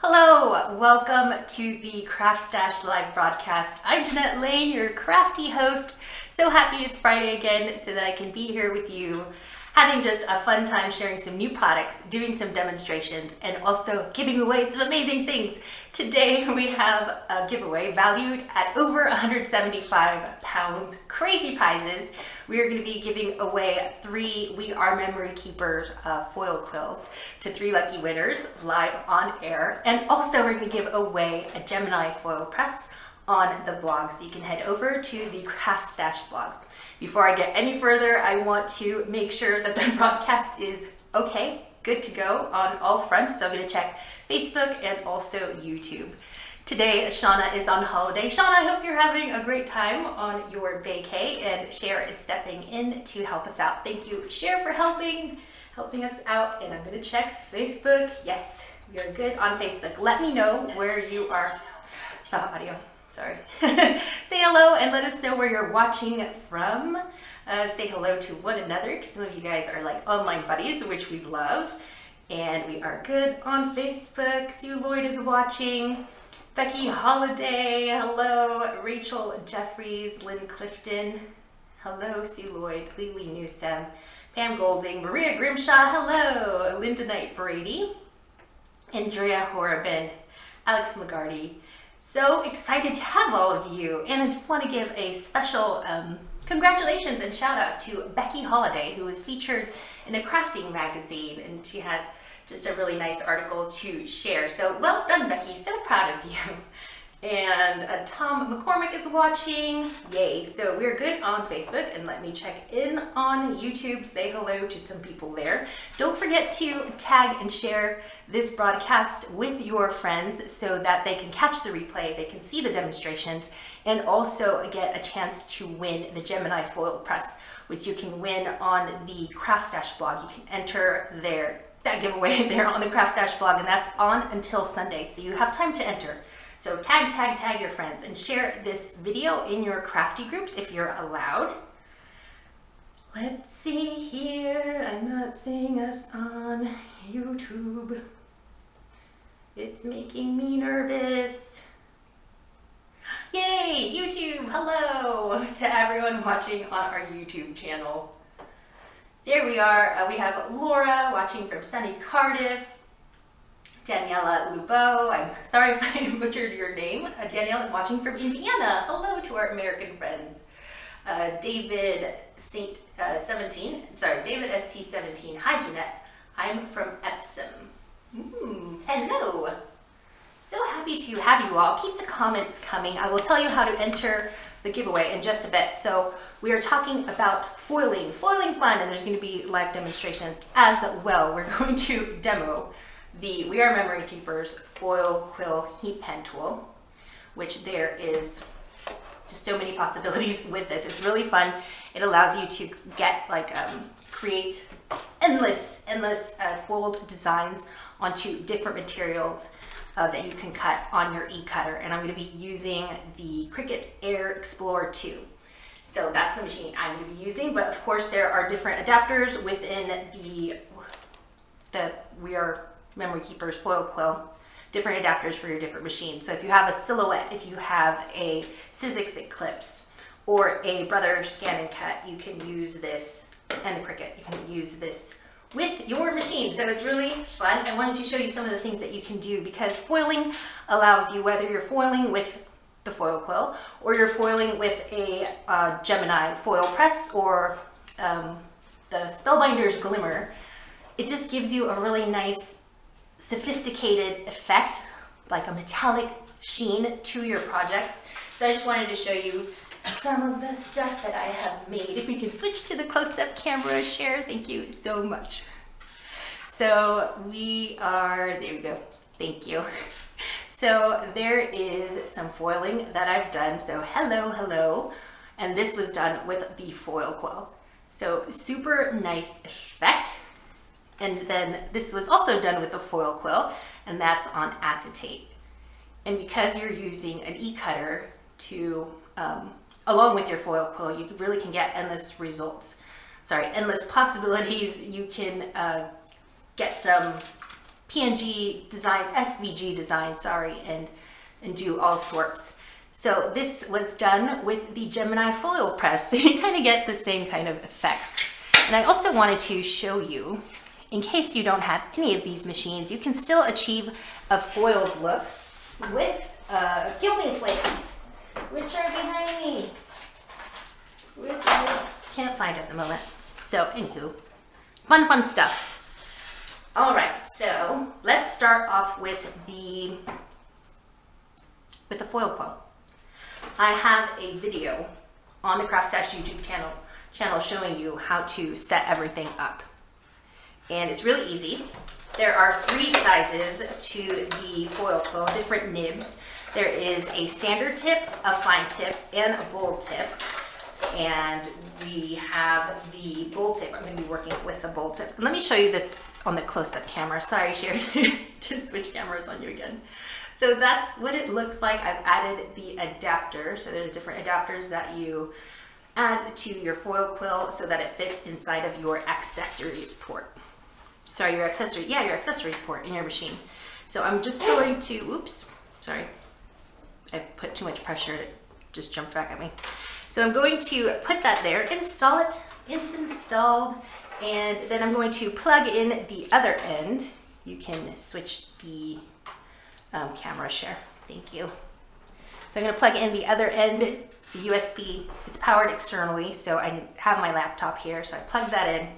Hello, welcome to the CraftStash live broadcast. I'm Jeanette Lane, your crafty host. So happy it's Friday again so that I can be here with you, having just a fun time sharing some new products, doing some demonstrations, and also giving away some amazing things. Today we have a giveaway valued at over 175 pounds, crazy prizes. We are going to be giving away 3 WRMK foil quills to 3 lucky winners live on air. And also we're going to give away a Gemini Foilpress on the blog, so you can head over to the CraftStash blog. Before I get any further, I want to make sure that the broadcast is okay, good to go on all fronts. So I'm going to check Facebook and also YouTube. Today, Shauna is on holiday. Shauna, I hope you're having a great time on your vacay, and Cher is stepping in to help us out. Thank you, Cher, for helping us out. And I'm going to check Facebook. Yes, we are good on Facebook. Let me know where you are. Audio. Sorry. Say hello and let us know where you're watching from. Say hello to one another, because some of you guys are like online buddies, which we love. And we are good on Facebook. Sue Lloyd is watching. Becky Holiday, hello. Rachel Jeffries, Lynn Clifton, hello. Sue Lloyd, Lily Newsom, Pam Golding, Maria Grimshaw, hello. Linda Knight Brady, Andrea Horrobin, Alex McGarty. So excited to have all of you, and I just want to give a special congratulations and shout out to Becky Holiday, who was featured in a crafting magazine, and she had just a really nice article to share. So well done, Becky, so proud of you. And Tom McCormick is watching, yay. So we're good on Facebook, and let me check in on YouTube, say hello to some people there. Don't forget to tag and share this broadcast with your friends so that they can catch the replay, they can see the demonstrations, and also get a chance to win the Gemini Foilpress, which you can win on the CraftStash blog. You can enter that giveaway there on the CraftStash blog, and that's on until Sunday, so you have time to enter. So tag your friends and share this video in your crafty groups if you're allowed. Let's see here. I'm not seeing us on YouTube. It's making me nervous. Yay, YouTube! Hello to everyone watching on our YouTube channel. There we are. We have Laura watching from sunny Cardiff. Daniela Lubo, I'm sorry if I butchered your name. Danielle is watching from Indiana. Hello to our American friends. David ST17. Hi, Jeanette. I'm from Epsom. Hello. So happy to have you all. Keep the comments coming. I will tell you how to enter the giveaway in just a bit. So we are talking about foiling fun, and there's going to be live demonstrations as well. We're going to demo the WRMK Foil Quill Heat Pen Tool, which there is just so many possibilities with this. It's really fun. It allows you to get create endless fold designs onto different materials that you can cut on your e-cutter. And I'm going to be using the Cricut Air Explorer 2. So that's the machine I'm going to be using, but of course there are different adapters within the MemoryKeepers Foil Quill, different adapters for your different machines. So if you have a Silhouette, if you have a Sizzix Eclipse, or a Brother Scan and Cut, you can use this, and a Cricut, you can use this with your machine. So it's really fun. I wanted to show you some of the things that you can do, because foiling allows you, whether you're foiling with the foil quill, or you're foiling with a Gemini Foilpress, or the Spellbinder's Glimmer, it just gives you a really nice sophisticated effect, like a metallic sheen to your projects. So I just wanted to show you some of the stuff that I have made. If we can switch to the close-up camera, Cher, thank you so much. So there we go, thank you. So there is some foiling that I've done. So hello, and this was done with the foil quill. So super nice effect. And then this was also done with the foil quill, and that's on acetate. And because you're using an e-cutter to, along with your foil quill, you really can get endless possibilities. You can get some PNG designs, SVG designs, sorry, and do all sorts. So this was done with the Gemini Foilpress, so you kind of get the same kind of effects. And I also wanted to show you, in case you don't have any of these machines, you can still achieve a foiled look with gilding flakes, which are behind me, which I can't find at the moment. So anywho, fun stuff. All right, so let's start off with the foil quill. I have a video on the CraftStash YouTube channel showing you how to set everything up. And it's really easy. There are 3 sizes to the foil quill, different nibs. There is a standard tip, a fine tip, and a bold tip. And we have the bold tip. I'm going to be working with the bold tip. And let me show you this on the close-up camera. Sorry, Sharon, to switch cameras on you again. So that's what it looks like. I've added the adapter. So there's different adapters that you add to your foil quill so that it fits inside of your accessories port. Sorry, your accessories port in your machine. So I'm just going to, oops, sorry. I put too much pressure, it just jumped back at me. So I'm going to put that there, install it, it's installed, and then I'm going to plug in the other end. You can switch the camera share, thank you. So I'm going to plug in the other end. It's a USB, it's powered externally, so I have my laptop here, so I plug that in.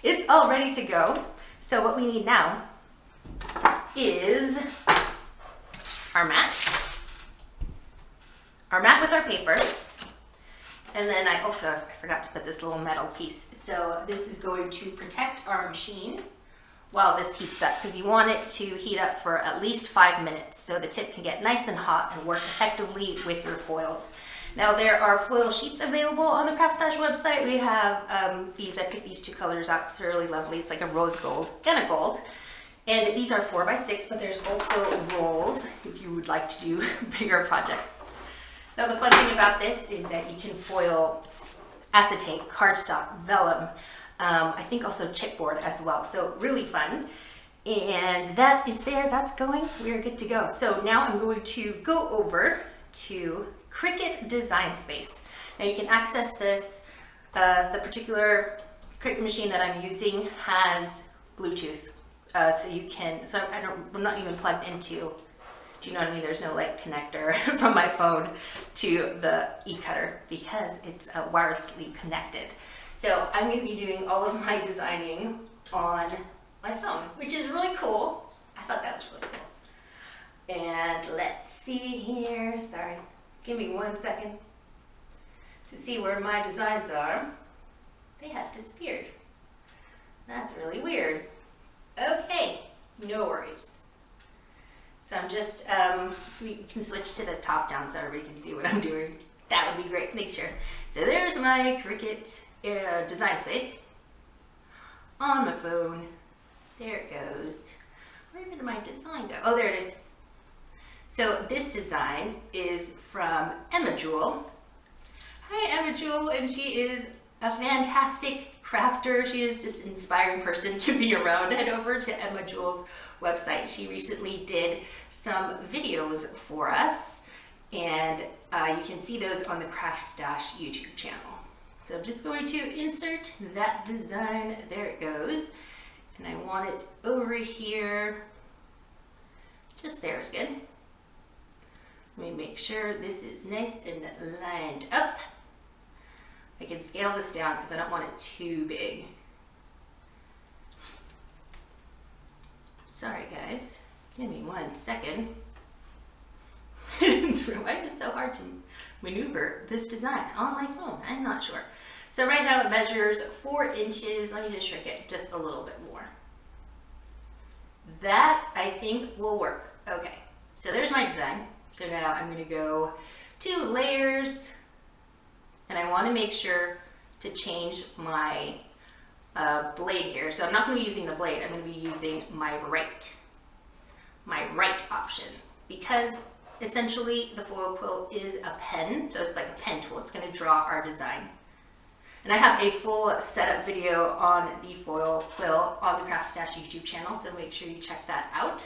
It's all ready to go. So what we need now is our mat with our paper, and then I forgot to put this little metal piece. So this is going to protect our machine while this heats up, because you want it to heat up for at least 5 minutes so the tip can get nice and hot and work effectively with your foils. Now there are foil sheets available on the CraftStash website. We have these, I picked these 2 colors out because they're really lovely. It's like a rose gold and a gold. And these are 4x6, but there's also rolls if you would like to do bigger projects. Now the fun thing about this is that you can foil acetate, cardstock, vellum, I think also chipboard as well. So really fun. And that is there, that's going, we're good to go. So now I'm going to go over to Cricut Design Space. Now you can access this. The particular Cricut machine that I'm using has Bluetooth, so you can. So I'm not even plugged into. Do you know what I mean? There's no like connector from my phone to the e-cutter because it's wirelessly connected. So I'm going to be doing all of my designing on my phone, which is really cool. I thought that was really cool. And let's see here. Sorry. Give me 1 second to see where my designs are. They have disappeared. That's really weird. Okay, no worries. So I'm just, if we can switch to the top down so everybody can see what I'm doing. That would be great, thanks, sure. So there's my Cricut Design Space on my phone. There it goes. Where did my design go? Oh, there it is. So this design is from Emma Jewel. Hi Emma Jewel, and she is a fantastic crafter. She is just an inspiring person to be around. Head over to Emma Jewel's website. She recently did some videos for us, and you can see those on the CraftStash YouTube channel. So I'm just going to insert that design. There it goes. And I want it over here. Just there is good. Let me make sure this is nice and lined up. I can scale this down because I don't want it too big. Sorry guys, give me 1 second. Why is it so hard to maneuver this design on my phone? I'm not sure. So right now it measures 4 inches. Let me just shrink it just a little bit more. That I think will work. Okay, so there's my design. So now I'm going to go to layers, and I want to make sure to change my blade here. So I'm not going to be using the blade, I'm going to be using my right option, because essentially the foil quill is a pen, so it's like a pen tool. It's going to draw our design. And I have a full setup video on the foil quill on the CraftStash YouTube channel, so make sure you check that out.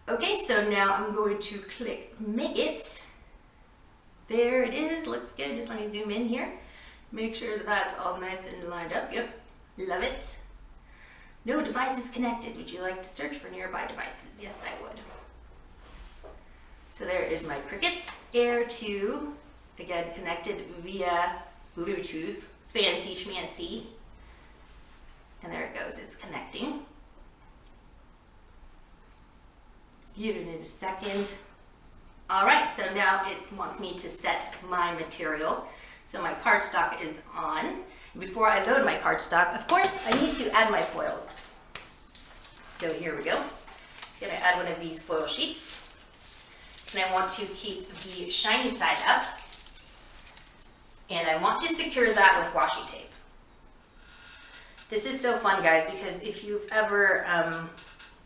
Okay, so now I'm going to click Make It. There it is, looks good. Just let me zoom in here. Make sure that that's all nice and lined up. Yep, love it. No devices connected. Would you like to search for nearby devices? Yes, I would. So there is my Cricut Air 2, again connected via Bluetooth, fancy schmancy. And there it goes, it's connecting. Giving it a second. All right, so now it wants me to set my material. So my cardstock is on. Before I load my cardstock, of course, I need to add my foils. So here we go. Gonna add one of these foil sheets. And I want to keep the shiny side up. And I want to secure that with washi tape. This is so fun, guys, because if you've ever,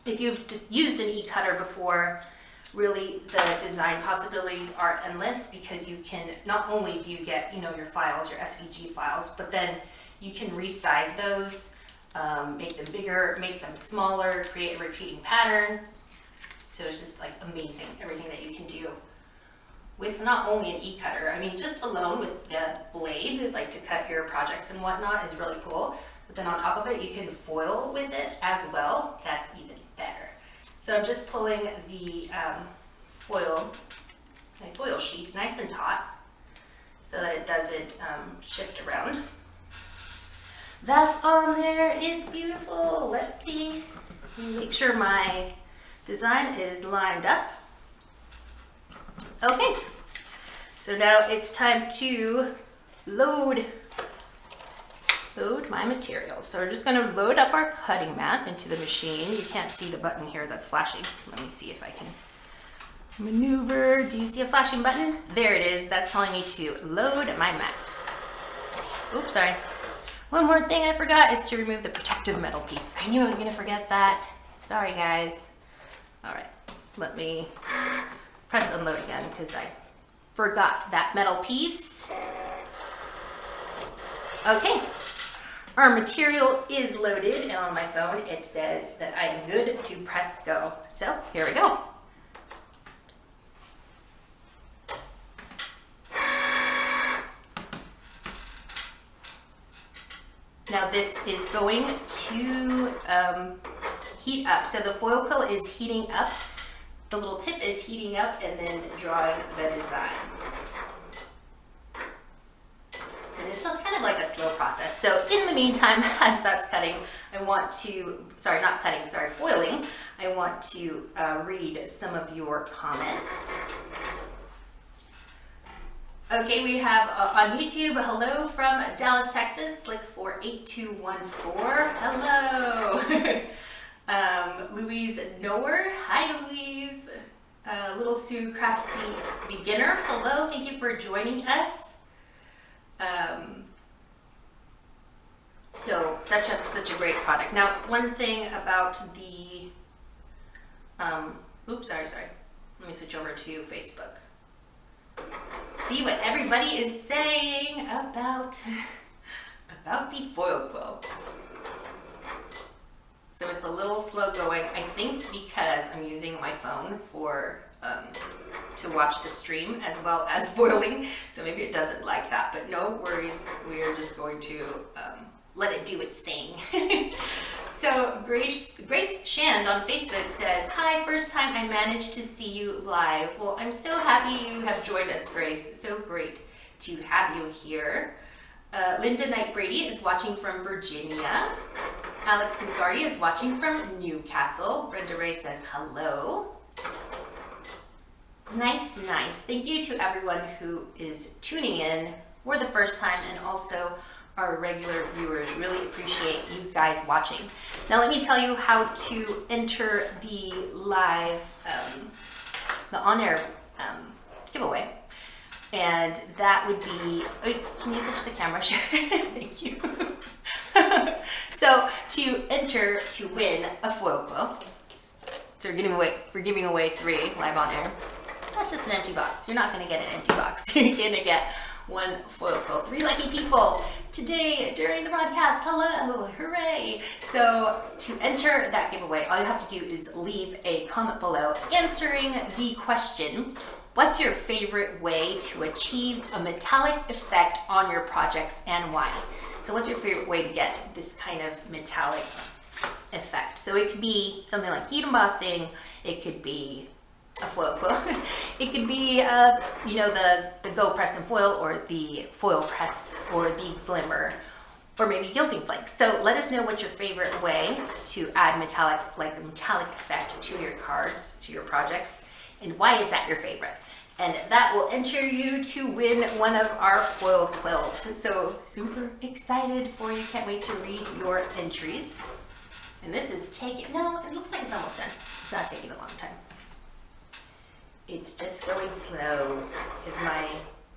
if you've used an e-cutter before, really the design possibilities are endless, because you can, not only do you get, you know, your files, your SVG files, but then you can resize those, make them bigger, make them smaller, create a repeating pattern. So it's just like amazing, everything that you can do with not only an e-cutter. I mean, just alone with the blade, like to cut your projects and whatnot, is really cool. But then on top of it, you can foil with it as well. That's even better. So I'm just pulling the my foil sheet nice and taut so that it doesn't shift around. That's on there, it's beautiful. Let's see, make sure my design is lined up. Okay, so now it's time to load my materials. So we're just going to load up our cutting mat into the machine. You can't see the button here that's flashing. Let me see if I can maneuver. Do you see a flashing button? There it is. That's telling me to load my mat. Oops, sorry. One more thing I forgot is to remove the protective metal piece. I knew I was going to forget that. Sorry, guys. All right, let me press unload again because I forgot that metal piece. Okay. Our material is loaded, and on my phone it says that I am good to press go. So here we go. Now this is going to heat up. So the foil quill is heating up. The little tip is heating up and then drawing the design. And it's kind of like a slow process. So in the meantime, as that's cutting, I want to, sorry, not cutting, sorry, foiling, I want to read some of your comments. Okay, we have on YouTube, hello from Dallas, Texas, Slick48214, hello. Louise Knower, hi Louise. Little Sue Crafty Beginner, hello, thank you for joining us. So such a great product. Now, one thing about the, oops, sorry. Let me switch over to Facebook. See what everybody is saying about the foil quill. So it's a little slow going, I think because I'm using my phone for to watch the stream as well as foiling, so maybe it doesn't like that, but no worries, we are just going to let it do its thing. So Grace Shand on Facebook says, hi, first time I managed to see you live. Well, I'm so happy you have joined us, Grace. So great to have you here. Linda Knight Brady is watching from Virginia. Alex McGarty is watching from Newcastle. Brenda Ray says hello. Nice. Thank you to everyone who is tuning in for the first time, and also our regular viewers. Really appreciate you guys watching. Now let me tell you how to enter the live, the on-air giveaway. And that would be, can you switch the camera, Sharon? Thank you. So to enter to win a foil quill, so we're giving away 3 live on air. That's just an empty box. You're not gonna get an empty box. You're gonna get one foil quill. 3 lucky people today during the broadcast. Hello, hooray. So to enter that giveaway, all you have to do is leave a comment below answering the question, what's your favorite way to achieve a metallic effect on your projects and why? So what's your favorite way to get this kind of metallic effect? So it could be something like heat embossing, it could be a foil quill, it could be you know, the Go Press and Foil, or the foil press, or the glimmer, or maybe gilding flakes. So let us know what's your favorite way to add metallic, like a metallic effect to your cards, to your projects, and why is that your favorite? And that will enter you to win one of our foil quills. So super excited for you. Can't wait to read your entries. And this is taking, no, it looks like it's almost done. It's not taking a long time. It's just going slow because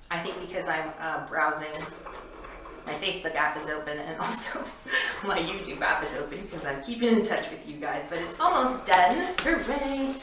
I think because I'm browsing, my Facebook app is open, and also my YouTube app is open because I'm keeping in touch with you guys, but it's almost done. Hooray!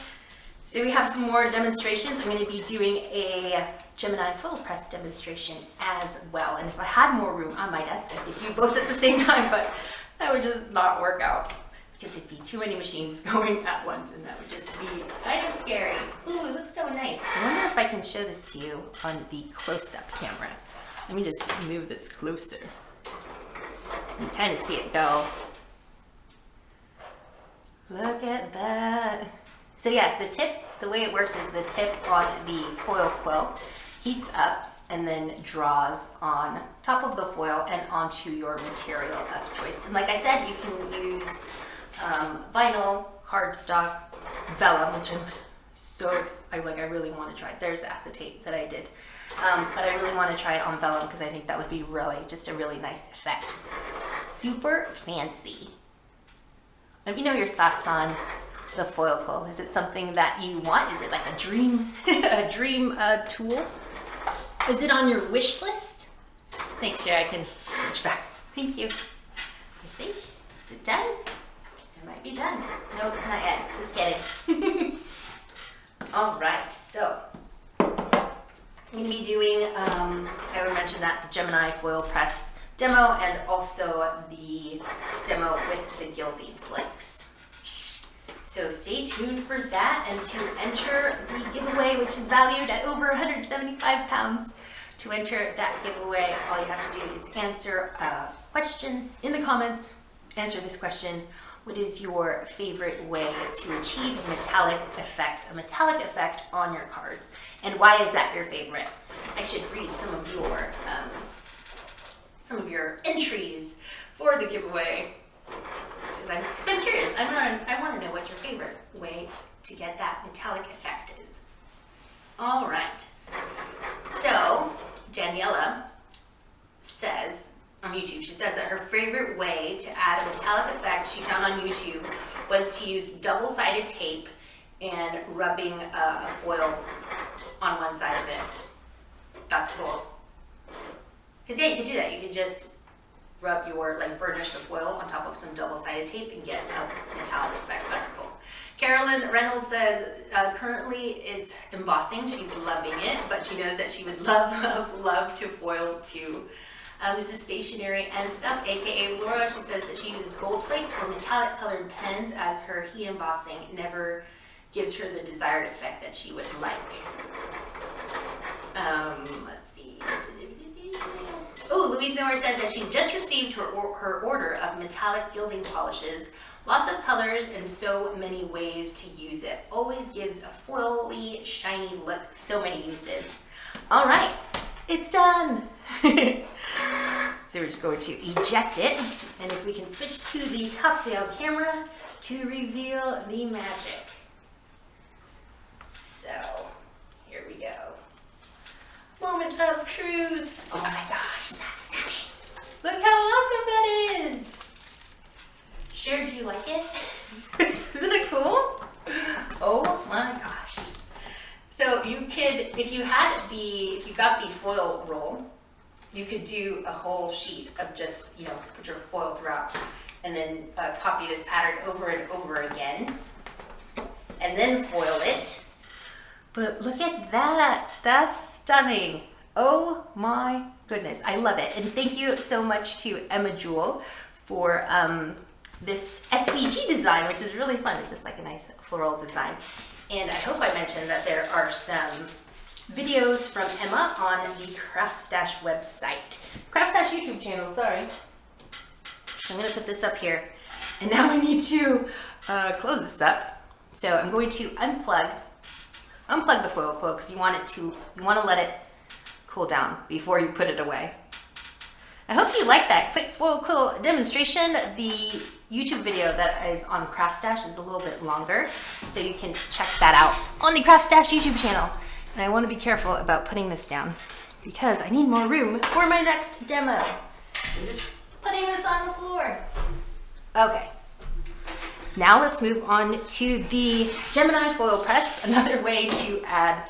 So we have some more demonstrations. I'm going to be doing a Gemini Foilpress demonstration as well. And if I had more room on my desk, I could do both at the same time, but that would just not work out because it'd be too many machines going at once, and that would just be kind of scary. Ooh, it looks so nice. I wonder if I can show this to you on the close-up camera. Let me just move this closer. You can kind of see it go. Look at that. So yeah, the way it works is the tip on the foil quill heats up and then draws on top of the foil and onto your material of choice. And like I said, you can use vinyl, cardstock, vellum, which I'm so I really want to try. There's acetate that I did, but I really want to try it on vellum because I think that would be really just a really nice effect. Super fancy. Let me know your thoughts on the foil quill. Is it something that you want? Is it like a dream, a dream tool? Is it on your wish list? Make sure I can switch back. Thank you. I think, is it done? It might be done. Nope, not yet. Just kidding. All right, so I'm going to be doing, I already mentioned that, the Gemini Foilpress demo, and also the demo with the Gilding Flakes. So stay tuned for that, and to enter the giveaway, which is valued at over 175 pounds, to enter that giveaway, all you have to do is answer a question in the comments. Answer this question: what is your favorite way to achieve a metallic effect on your cards, and why is that your favorite? I should read some of your entries for the giveaway, because I'm curious. I want to know what your favorite way to get that metallic effect is. All right. So Daniela says on YouTube, she says that her favorite way to add a metallic effect she found on YouTube was to use double-sided tape and rubbing a foil on one side of it. That's cool. Because yeah, you could do that. You could just rub your, burnish the foil on top of some double-sided tape and get a metallic effect. That's cool. Carolyn Reynolds says, currently it's embossing. She's loving it, but she knows that she would love to foil too. This is stationery and stuff, aka Laura. She says that she uses gold flakes or metallic colored pens, as her heat embossing never gives her the desired effect that she would like. Let's see. Oh, Louise Miller says that she's just received her order of metallic gilding polishes. Lots of colors and so many ways to use it. Always gives a foily, shiny look. So many uses. All right, it's done. So we're just going to eject it. And if we can switch to the top-down camera to reveal the magic. So here we go. Moment of truth. Oh my gosh, that's stunning. Look how awesome that is. Cher, do you like it? Isn't it cool? Oh my gosh. So you could, if you got the foil roll, you could do a whole sheet of just, put your foil throughout, and then copy this pattern over and over again, and then foil it. But look at that. That's stunning. Oh my goodness, I love it. And thank you so much to Emma Jewel for this SVG design, which is really fun. It's just like a nice floral design. And I hope I mentioned that there are some videos from Emma on the CraftStash website. CraftStash YouTube channel, sorry. So I'm gonna put this up here. And now I need to close this up. So I'm going to unplug the foil quill because you want to let it cool down before you put it away. I hope you like that quick foil quill demonstration. The YouTube video that is on CraftStash is a little bit longer, so you can check that out on the CraftStash YouTube channel. And I want to be careful about putting this down because I need more room for my next demo. I'm just putting this on the floor. Okay. Now let's move on to the Gemini Foilpress, another way to add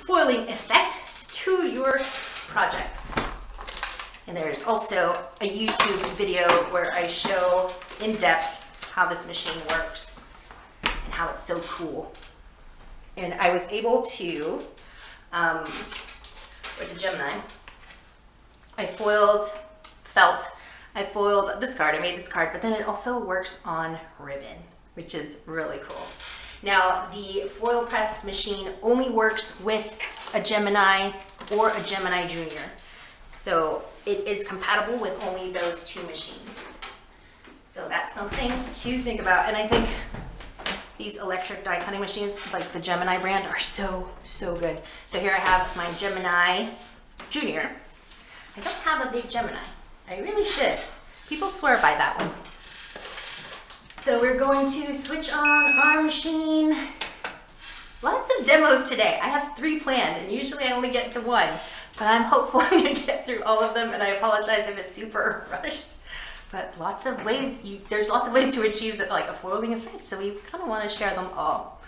foiling effect to your projects. And there's also a YouTube video where I show in depth how this machine works and how it's so cool. And I was able to, with the Gemini, I foiled this card, I made this card, but then it also works on ribbon, which is really cool. Now, the foil press machine only works with a Gemini or a Gemini Jr. So it is compatible with only those two machines. So that's something to think about. And I think these electric die cutting machines, like the Gemini brand, are so, so good. So here I have my Gemini Jr. I don't have a big Gemini. I really should. People swear by that one. So we're going to switch on our machine. Lots of demos today. I have 3 planned, and usually I only get to 1. But I'm hopeful I'm gonna get through all of them, and I apologize if it's super rushed. But lots of ways, there's lots of ways to achieve like a foiling effect, so we kind of want to share them all.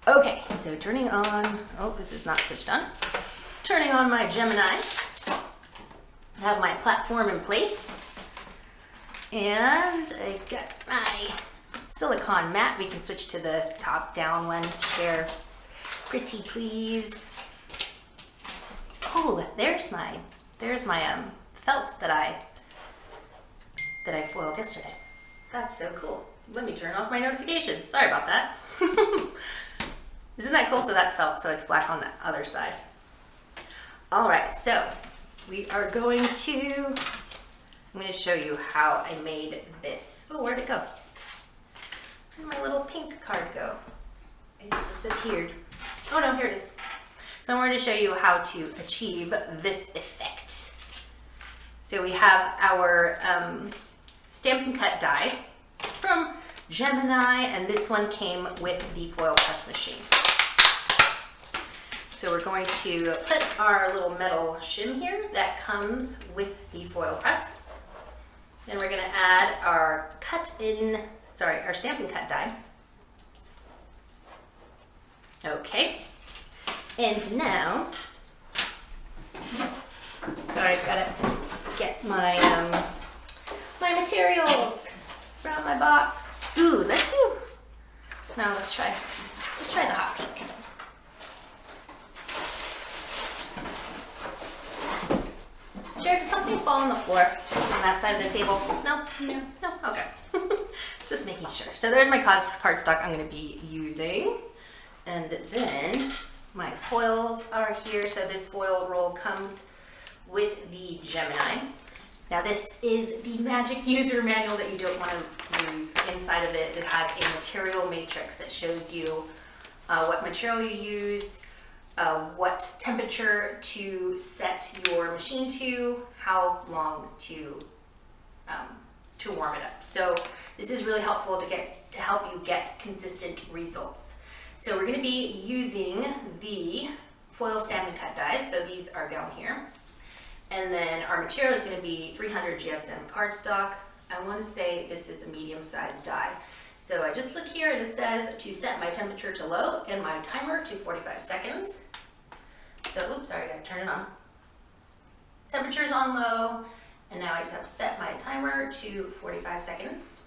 Okay, so turning on, oh, this is not switched on. Turning on my Gemini. I have my platform in place. And I got my silicone mat. We can switch to the top down one. Share pretty please. Oh, there's my felt that I foiled yesterday. That's so cool. Let me turn off my notifications. Sorry about that. Isn't that cool? So that's felt, so it's black on the other side. All right, so we are going to, I'm going to show you how I made this. Oh, where'd it go? Where'd my little pink card go? It just disappeared. Oh no, here it is. So I'm going to show you how to achieve this effect. So we have our Stampin' Cut die from Gemini, and this one came with the foil press machine. So we're going to put our little metal shim here that comes with the foil press. Then we're going to add our our Stampin' Cut die. Okay. And now, sorry, I've got to get my my materials from my box. Ooh, let's try the hot pink. Sure, did something fall on the floor on that side of the table? No, okay. Just making sure. So there's my cardstock I'm going to be using. And then my foils are here. So this foil roll comes with the Gemini. Now this is the magic user manual that you don't want to use. Inside of it, it has a material matrix that shows you what material you use, what temperature to set your machine to, how long to warm it up. So this is really helpful to help you get consistent results. So we're going to be using the foil Stampin' Cut dies. So these are down here. And then our material is going to be 300 GSM cardstock. I want to say this is a medium-sized die. So I just look here and it says to set my temperature to low and my timer to 45 seconds. So, oops, sorry, I gotta turn it on. Temperature's on low, and now I just have to set my timer to 45 seconds.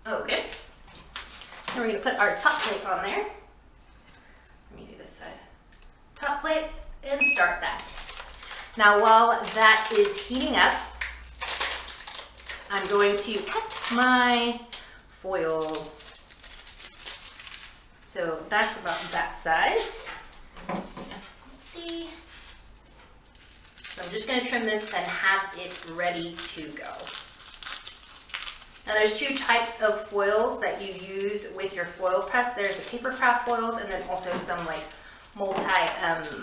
Okay. Then we're gonna put our top plate on there. top plate and start that. Now while that is heating up, I'm going to cut my foil. So that's about that size. Let's see. So I'm just going to trim this and have it ready to go. Now there's two types of foils that you use with your foil press. There's the papercraft foils and then also some like multi-surface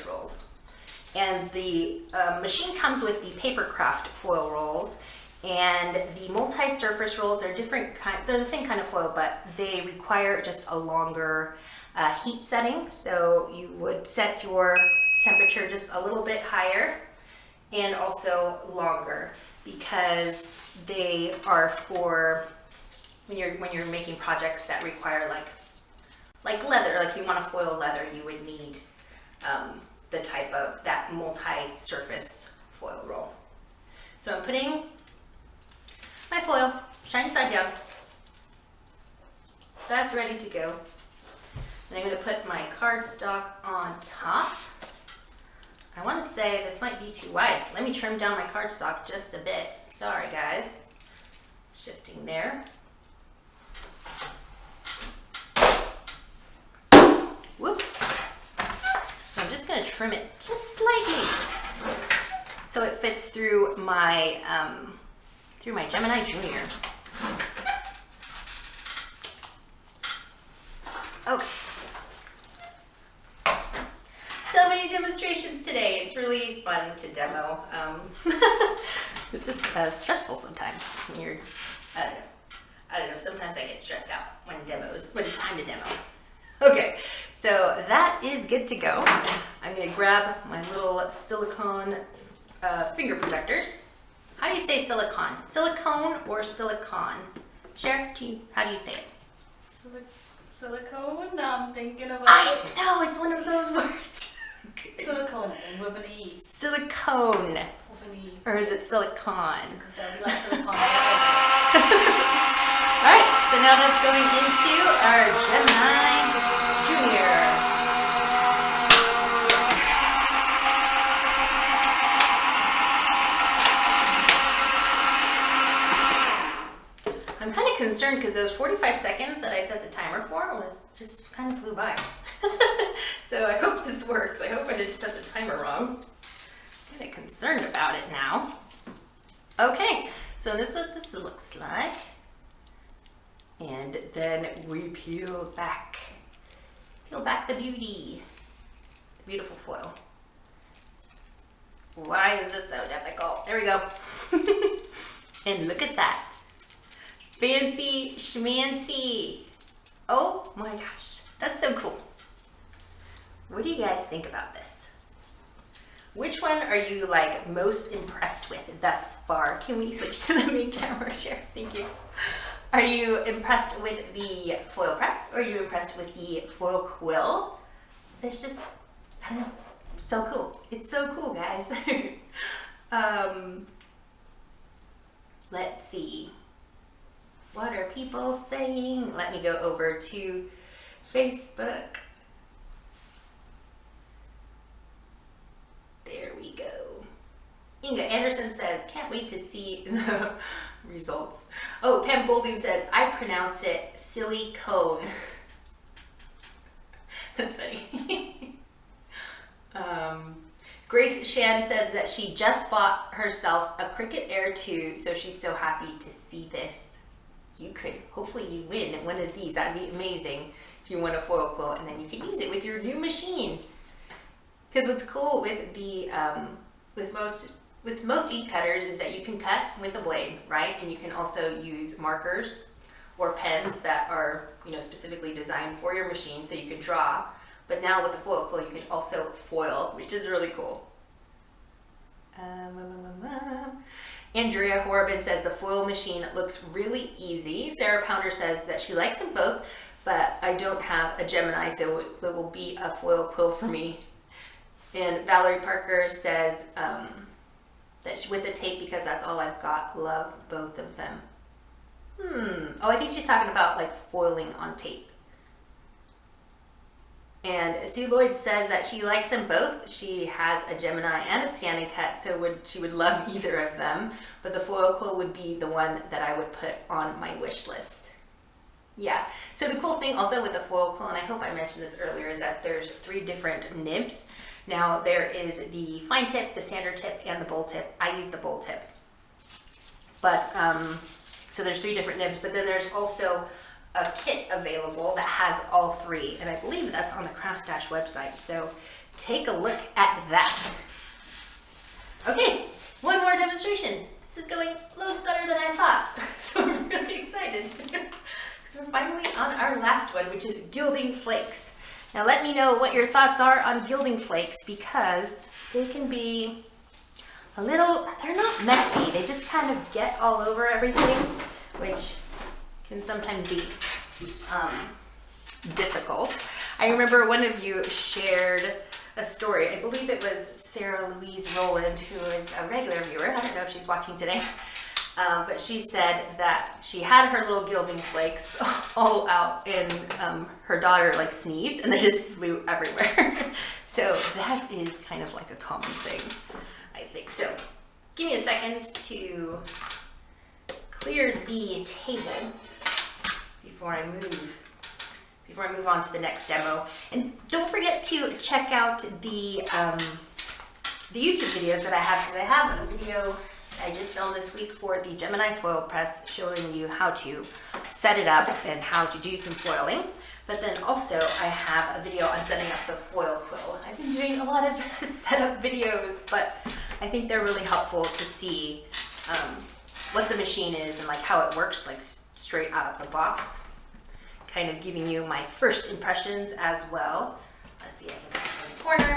rolls. And the machine comes with the papercraft foil rolls, and the multi-surface rolls, they're different kind. They're the same kind of foil, but they require just a longer heat setting. So you would set your temperature just a little bit higher and also longer, because they are for when you're making projects that require like leather. Like if you want to foil leather, you would need the type of that multi-surface foil roll. So I'm putting my foil shiny side down. That's ready to go. And I'm going to put my cardstock on top. I want to say this might be too wide. Let me trim down my cardstock just a bit. Sorry guys. Shifting there. Whoops. So I'm just going to trim it just slightly so it fits through my Gemini Jr. Okay. So many demonstrations today. It's really fun to demo. It's just stressful sometimes when you're, I don't know, sometimes I get stressed out when it's time to demo. Okay, so that is good to go. I'm gonna grab my little silicone finger protectors. How do you say silicone? Silicone or silicone? Cher, how do you say it? Silicone? I'm thinking about I know, it's one of those words. silicone with an E. Silicone. With an E. Or is it silicone? Because that would be like silicone. Alright, so now that's going into our Gemini Jr. I'm kind of concerned because those 45 seconds that I set the timer for was just kind of flew by. So I hope this works. I hope I didn't set the timer wrong. I'm kind of concerned about it now. Okay, so this is what this looks like. And then we peel back the beauty, the beautiful foil. Why is this so difficult? There we go. And look at that. Fancy schmancy. Oh my gosh, that's so cool. What do you guys think about this? Which one are you like most impressed with thus far? Can we switch to the main camera share? Thank you. Are you impressed with the foil press, or are you impressed with the foil quill? There's just, I don't know, so cool. It's so cool, guys. Let's see. What are people saying? Let me go over to Facebook. There we go. Inga Anderson says, can't wait to see the results. Oh, Pam Golding says, I pronounce it silicone. That's funny. Grace Shan said that she just bought herself a Cricut Air 2, so she's so happy to see this. You could, hopefully you win one of these. That'd be amazing if you won a foil quill, and then you could use it with your new machine. Because what's cool with the with most e-cutters is that you can cut with the blade, right? And you can also use markers or pens that are, you know, specifically designed for your machine, so you can draw. But now with the foil quill, you can also foil, which is really cool. Andrea Horobin says the foil machine looks really easy. Sarah Pounder says that she likes them both, but I don't have a Gemini, so it will be a foil quill for me. And Valerie Parker says that with the tape, because that's all I've got, love both of them. Oh, I think she's talking about like foiling on tape. And Sue Lloyd says that she likes them both. She has a Gemini and a ScanNCut, so she would love either of them. But the foil quill would be the one that I would put on my wish list. Yeah, so the cool thing also with the foil quill, and I hope I mentioned this earlier, is that there's 3 different nibs. Now there is the fine tip, the standard tip, and the bold tip. I use the bold tip. But, so there's 3 different nibs, but then there's also a kit available that has all 3, and I believe that's on the CraftStash website, so take a look at that. Okay, one more demonstration. This is going loads better than I thought, so I'm really excited. So we're finally on our last one, which is gilding flakes. Now let me know what your thoughts are on gilding flakes, because they can be a little, they're not messy, they just kind of get all over everything, which can sometimes be difficult. I remember one of you shared a story, I believe it was Sarah Louise Rowland, who is a regular viewer, I don't know if she's watching today, but she said that she had her little gilding flakes all out and her daughter like sneezed and they just flew everywhere. So that is kind of like a common thing, I think. So give me a second to clear the table before I move on to the next demo. And don't forget to check out the YouTube videos that I have, because I have a video I just filmed this week for the Gemini Foilpress showing you how to set it up and how to do some foiling. But then also I have a video on setting up the foil quill. I've been doing a lot of setup videos, but I think they're really helpful to see what the machine is and like how it works like straight out of the box. Kind of giving you my first impressions as well. Let's see, I can put this in the corner.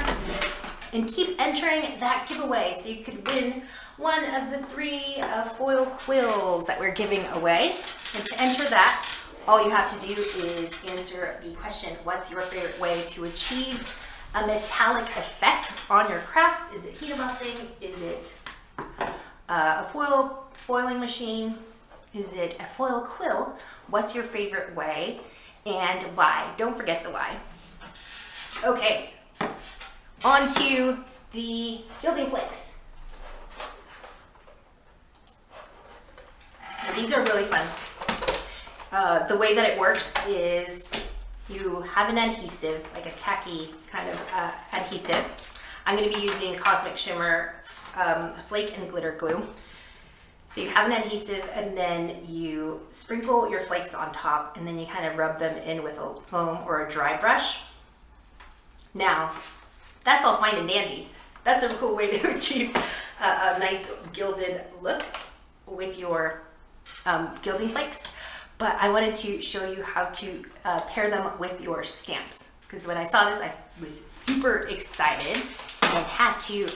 And keep entering that giveaway so you could win one of the 3 foil quills that we're giving away. And to enter that, all you have to do is answer the question, what's your favorite way to achieve a metallic effect on your crafts? Is it heat embossing? Is it a foiling machine? Is it a foil quill? What's your favorite way and why? Don't forget the why. Okay, on to the gilding flakes. Now, these are really fun. The way that it works is you have an adhesive, like a tacky kind of adhesive. I'm going to be using Cosmic Shimmer Flake and Glitter Glue. So you have an adhesive and then you sprinkle your flakes on top and then you kind of rub them in with a foam or a dry brush. Now, that's all fine and dandy. That's a cool way to achieve a nice gilded look with your gilding flakes. But I wanted to show you how to pair them with your stamps. Because when I saw this, I was super excited and I had to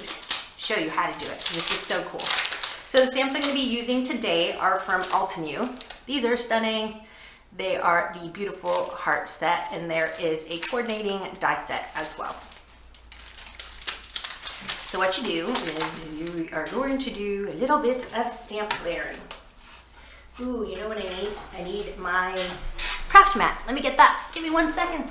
show you how to do it. This is so cool. So the stamps I'm going to be using today are from Altenew. These are stunning. They are the beautiful heart set, and there is a coordinating die set as well. So what you do is you are going to do a little bit of stamp layering. Ooh, you know what I need? I need my craft mat. Let me get that. Give me 1 second.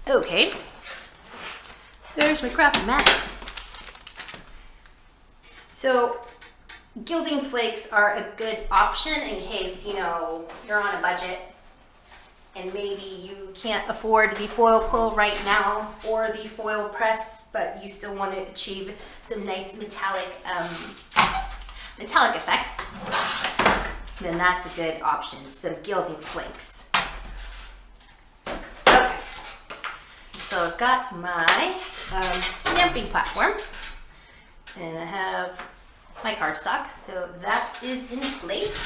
Okay. There's my craft mat. So gilding flakes are a good option in case, you know, you're on a budget and maybe you can't afford the foil quill right now or the foil press, but you still want to achieve some nice metallic effects. Then that's a good option. Some gilding flakes. Okay. So I've got my stamping platform, and I have my cardstock, so that is in place.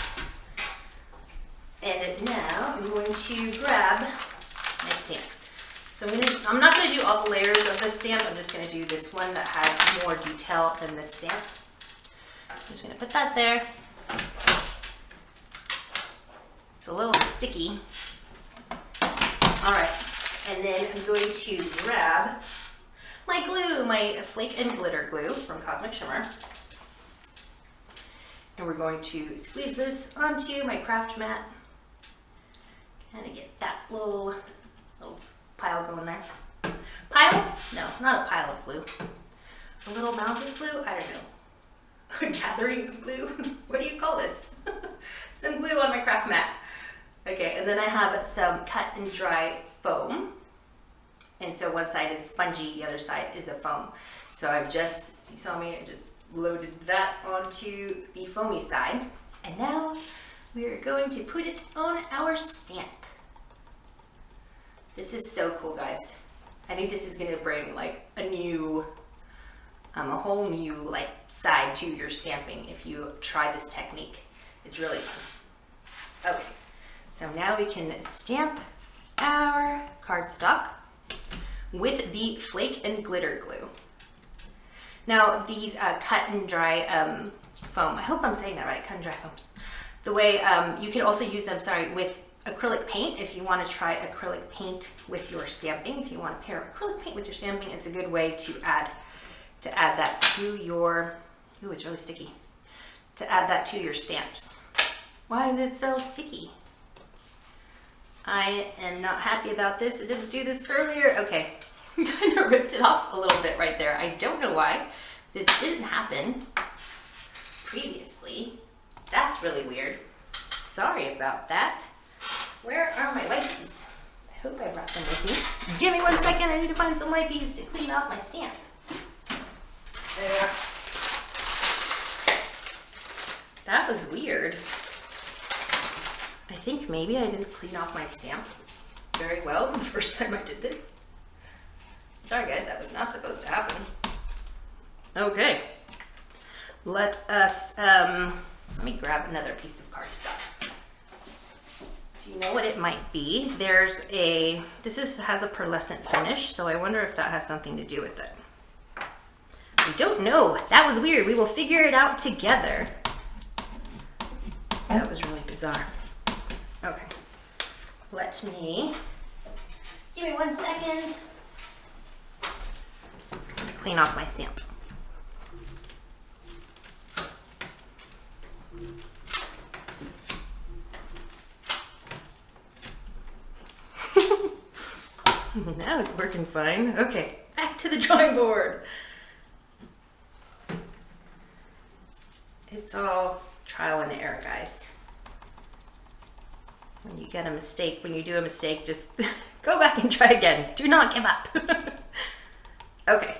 And now I'm going to grab my stamp. So I'm not going to do all the layers of this stamp. I'm just going to do this one that has more detail than this stamp. I'm just going to put that there. It's a little sticky. All right. And then I'm going to grab my glue, my flake and glitter glue from Cosmic Shimmer. And we're going to squeeze this onto my craft mat. Kind of get that little pile going there. Pile? No, not a pile of glue. A little mound of glue? I don't know. A gathering of glue? What do you call this? Some glue on my craft mat. Okay, and then I have some cut and dry foam. And so one side is spongy, the other side is a foam. So I've just, you saw me, I just loaded that onto the foamy side. And now we are going to put it on our stamp. This is so cool, guys. I think this is gonna bring like a new, a whole new like side to your stamping if you try this technique. It's really fun. Okay, so now we can stamp our cardstock with the flake and glitter glue. Now these cut and dry foam, I hope I'm saying that right, cut and dry foams. The way you can also use them, with acrylic paint if you want to try acrylic paint with your stamping. If you want to pair acrylic paint with your stamping, it's a good way to add that to your, ooh, it's really sticky. To add that to your stamps. Why is it so sticky? I am not happy about this. I didn't do this earlier. Okay, kind of ripped it off a little bit right there. I don't know why this didn't happen previously. That's really weird. Sorry about that. Where are my wipes? I hope I brought them with me. Give me 1 second. I need to find some wipes to clean off my stamp. There. That was weird. I think maybe I didn't clean off my stamp very well the first time I did this. Sorry guys, that was not supposed to happen. Okay. Let us, let me grab another piece of cardstock. Do you know what it might be? There's a, has a pearlescent finish, so I wonder if that has something to do with it. I don't know. That was weird. We will figure it out together. That was really bizarre. Okay. Give me 1 second. Clean off my stamp. Now it's working fine. Okay, back to the drawing board. It's all trial and error, guys. When you get a mistake, when you do a mistake, just go back and try again. Do not give up. Okay,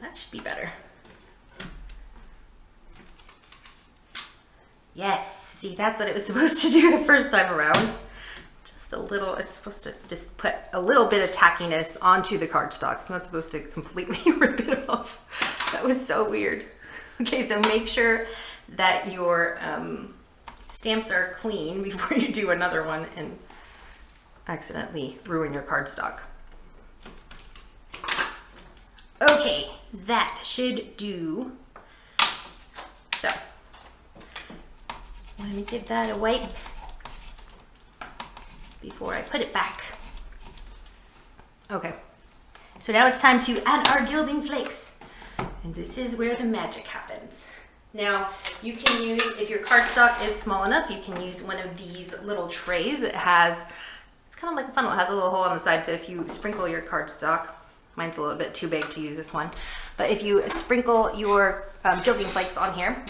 that should be better. Yes, see, that's what it was supposed to do the first time around. Just a little, it's supposed to just put a little bit of tackiness onto the cardstock. It's not supposed to completely rip it off. That was so weird. Okay, so make sure that your stamps are clean before you do another one and accidentally ruin your cardstock. Okay, that should do. So, let me give that a wipe before I put it back. Okay, so now it's time to add our gilding flakes. And this is where the magic happens. Now, you can use, if your cardstock is small enough, you can use one of these little trays. It's kind of like a funnel. It has a little hole on the side, so if you sprinkle your cardstock, mine's a little bit too big to use this one, but if you sprinkle your gilding flakes on here,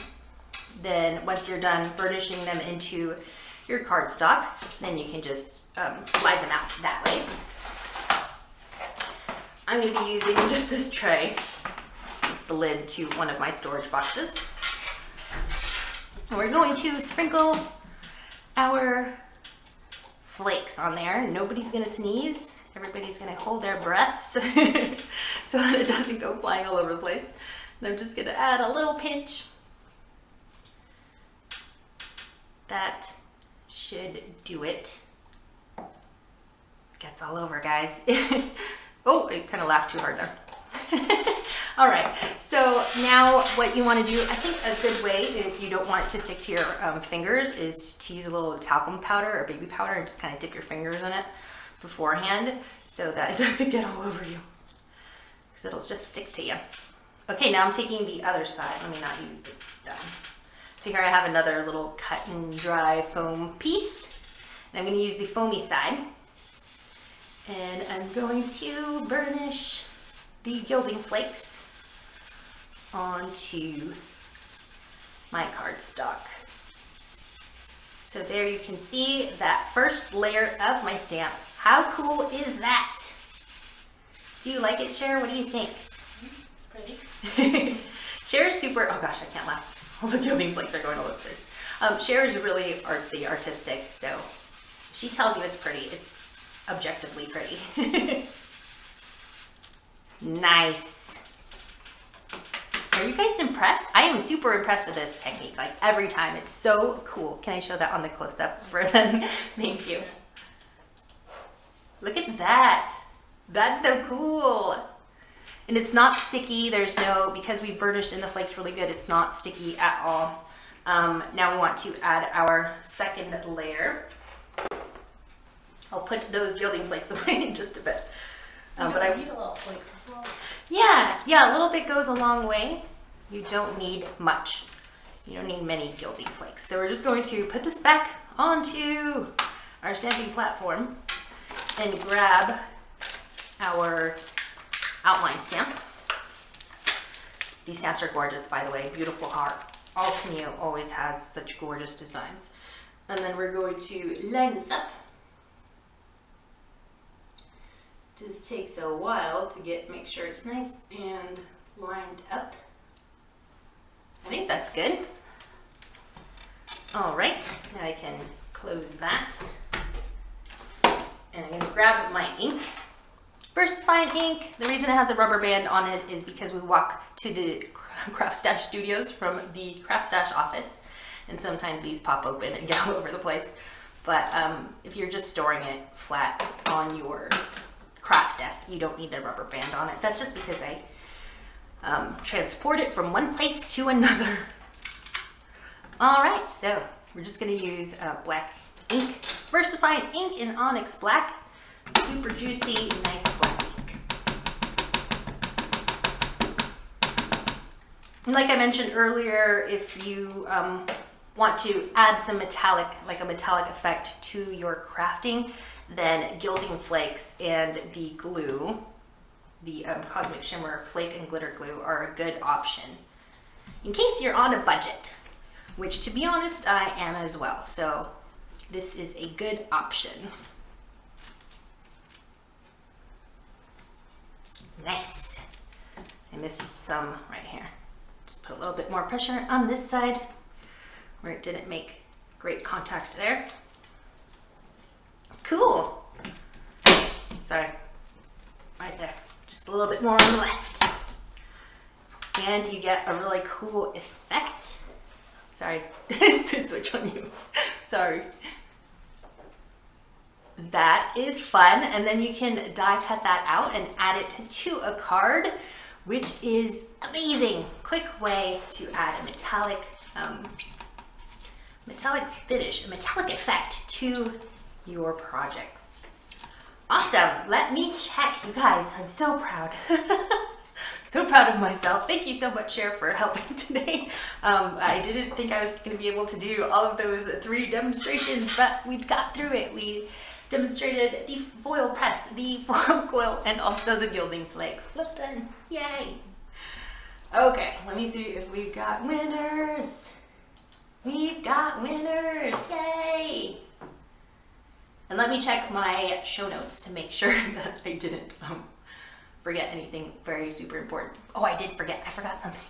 then once you're done burnishing them into your cardstock, then you can just slide them out that way. I'm going to be using just this tray. It's the lid to one of my storage boxes. And we're going to sprinkle our flakes on there. Nobody's going to sneeze. Everybody's going to hold their breaths so that it doesn't go flying all over the place. And I'm just going to add a little pinch. That should do it. Gets all over, guys. Oh, I kind of laughed too hard there. All right, so now what you want to do, I think a good way, if you don't want it to stick to your fingers, is to use a little talcum powder or baby powder and just kind of dip your fingers in it beforehand so that it doesn't get all over you, because it'll just stick to you. Okay, now I'm taking the other side. Let me not use the So here I have another little cut and dry foam piece. And I'm going to use the foamy side. And I'm going to burnish the gilding flakes onto my cardstock. So there you can see that first layer of my stamp. How cool is that? Do you like it, Cher? What do you think? It's pretty. Cher's super, oh gosh, I can't laugh. All the gilding flakes are going all over this. Cher is really artsy, artistic, so if she tells you it's pretty, it's objectively pretty. Nice. Are you guys impressed? I am super impressed with this technique, like every time. It's so cool. Can I show that on the close-up for them? Thank you. Look at that. That's so cool. And it's not sticky. There's no, because we've burnished in the flakes really good, it's not sticky at all. Now we want to add our second layer. I'll put those gilding flakes away in just a bit. But I need a little flakes as well. Yeah, a little bit goes a long way. You don't need much. You don't need many gilding flakes. So we're just going to put this back onto our stamping platform and grab our outline stamp. These stamps are gorgeous, by the way. Beautiful heart. Altenio always has such gorgeous designs. And then we're going to line this up. Just takes a while to make sure it's nice and lined up. I think that's good. All right, now I can close that. And I'm gonna grab my ink. Versafine ink. The reason it has a rubber band on it is because we walk to the CraftStash studios from the CraftStash office. And sometimes these pop open and get all over the place. But if you're just storing it flat on your craft desk, you don't need a rubber band on it. That's just because I transport it from one place to another. All right, so we're just gonna use black ink, Versafine ink in Onyx Black, super juicy, nice black ink. And like I mentioned earlier, if you want to add some metallic, like a metallic effect to your crafting, then gilding flakes and the glue, the Cosmic Shimmer Flake and Glitter Glue, are a good option. In case you're on a budget, which to be honest, I am as well. So this is a good option. Nice. I missed some right here. Just put a little bit more pressure on this side where it didn't make great contact there. Cool. Sorry, right there. Just a little bit more on the left. And you get a really cool effect. Sorry, to switch on you. Sorry. That is fun. And then you can die cut that out and add it to a card, which is amazing. Quick way to add a metallic finish, a metallic effect to your projects. Awesome. Let me check. You guys, I'm so proud. So proud of myself. Thank you so much, Cher, for helping today. I didn't think I was going to be able to do all of those 3 demonstrations, but we got through it. We demonstrated the foil press, the foil quill, and also the gilding flakes. Well done. Yay. Okay, let me see if we've got winners. We've got winners. Yay. And let me check my show notes to make sure that I didn't forget anything very super important. Oh, I did forget. I forgot something.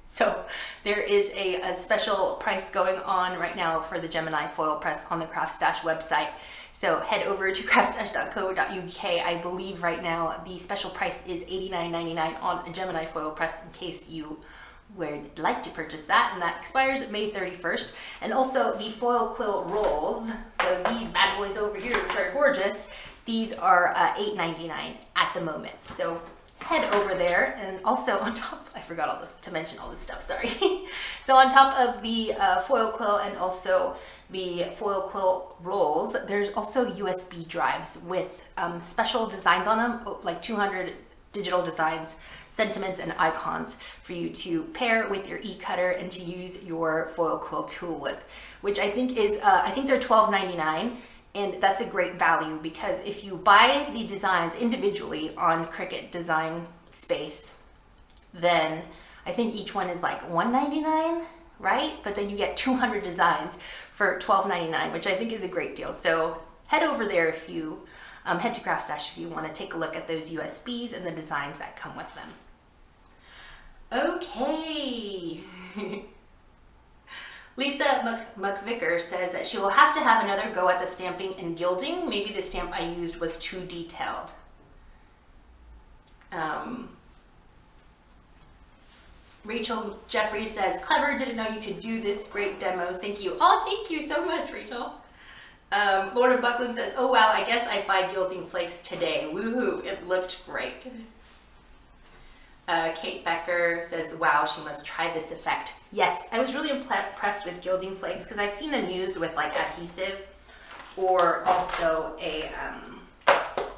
So there is a special price going on right now for the Gemini Foilpress on the CraftStash website. So head over to craftstash.co.uk. I believe right now the special price is $89.99 on a Gemini Foilpress in case you would like to purchase that, and that expires May 31st. And also the foil quill rolls, so these bad boys over here, which are gorgeous, these are $8.99 at the moment. So head over there. And also on top, I forgot all this to mention all this stuff, sorry. So on top of the foil quill and also the foil quill rolls, there's also USB drives with special designs on them, like 200 digital designs, sentiments, and icons for you to pair with your e-cutter and to use your foil quill tool with, which I think is, I think they're $12.99, and that's a great value because if you buy the designs individually on Cricut Design Space, then I think each one is like $1.99, right? But then you get 200 designs for $12.99, which I think is a great deal. So head over there if you, head to CraftStash if you want to take a look at those USBs and the designs that come with them. Okay. Lisa McVicker says that she will have to have another go at the stamping and gilding. Maybe the stamp I used was too detailed. Rachel Jeffrey says, clever, didn't know you could do this, great demos, thank you. Oh, thank you so much, Rachel. Lorna Buckland says, oh wow, I guess I'd buy Gilding Flakes today. Woohoo, it looked great. Kate Becker says, wow, she must try this effect. Yes, I was really impressed with Gilding Flakes because I've seen them used with like adhesive or also a,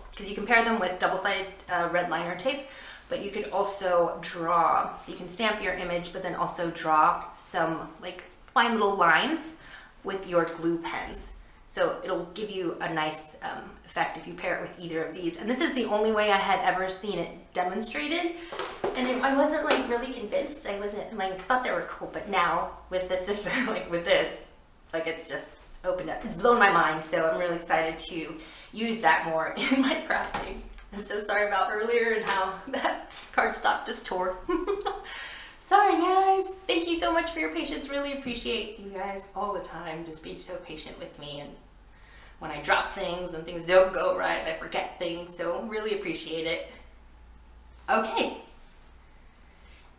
because you can pair them with double-sided red liner tape, but you could also draw, so you can stamp your image, but then also draw some like fine little lines with your glue pens. So it'll give you a nice effect if you pair it with either of these. And this is the only way I had ever seen it demonstrated. And I wasn't like really convinced. I wasn't like, thought they were cool, but now with this, like with this, like it's just opened up. It's blown my mind. So I'm really excited to use that more in my crafting. I'm so sorry about earlier and how that cardstock just tore. Sorry guys, thank you so much for your patience. Really appreciate you guys all the time just being so patient with me, and when I drop things and things don't go right, I forget things, so really appreciate it. Okay,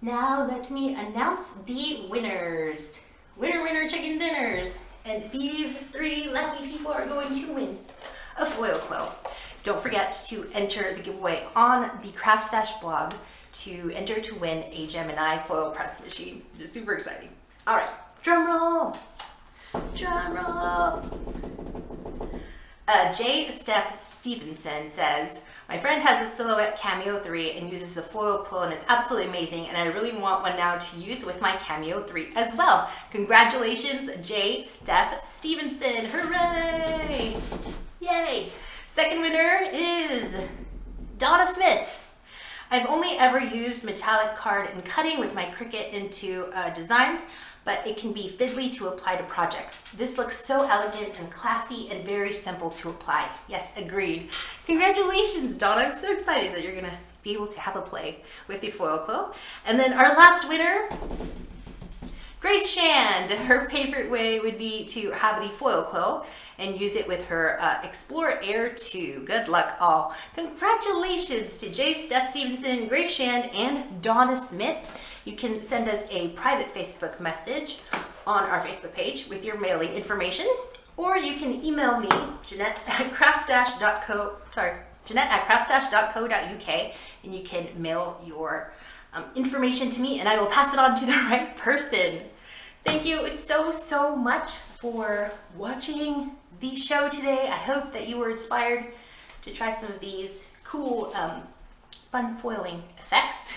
now let me announce the winners. Winner, winner, chicken dinners. And these 3 lucky people are going to win a foil quill. Don't forget to enter the giveaway on the CraftStash blog to enter to win a Gemini Foilpress machine. It's super exciting. All right, drum roll, drum roll. J. Steph Stevenson says, my friend has a Silhouette Cameo 3 and uses the foil quill and it's absolutely amazing, and I really want one now to use with my Cameo 3 as well. Congratulations, J. Steph Stevenson, hooray! Yay! Second winner is Donna Smith. I've only ever used metallic card and cutting with my Cricut into designs, but it can be fiddly to apply to projects. This looks so elegant and classy and very simple to apply. Yes, agreed. Congratulations, Donna. I'm so excited that you're gonna be able to have a play with the foil quill. And then our last winner, Grace Shand. Her favorite way would be to have the foil quill and use it with her Explorer Air 2. Good luck all. Congratulations to J. Steph Stevenson, Grace Shand, and Donna Smith. You can send us a private Facebook message on our Facebook page with your mailing information, or you can email me, Jeanette at craftsstash.co.uk, and you can mail your information to me and I will pass it on to the right person. Thank you so much for watching the show today. I hope that you were inspired to try some of these cool fun foiling effects.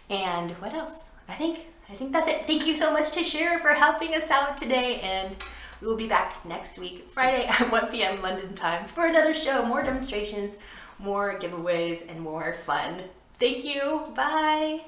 And what else? I think that's it. Thank you so much to Shira for helping us out today, and we will be back next week, Friday at 1 p.m. London time for another show, more demonstrations, more giveaways, and more fun. Thank you. Bye.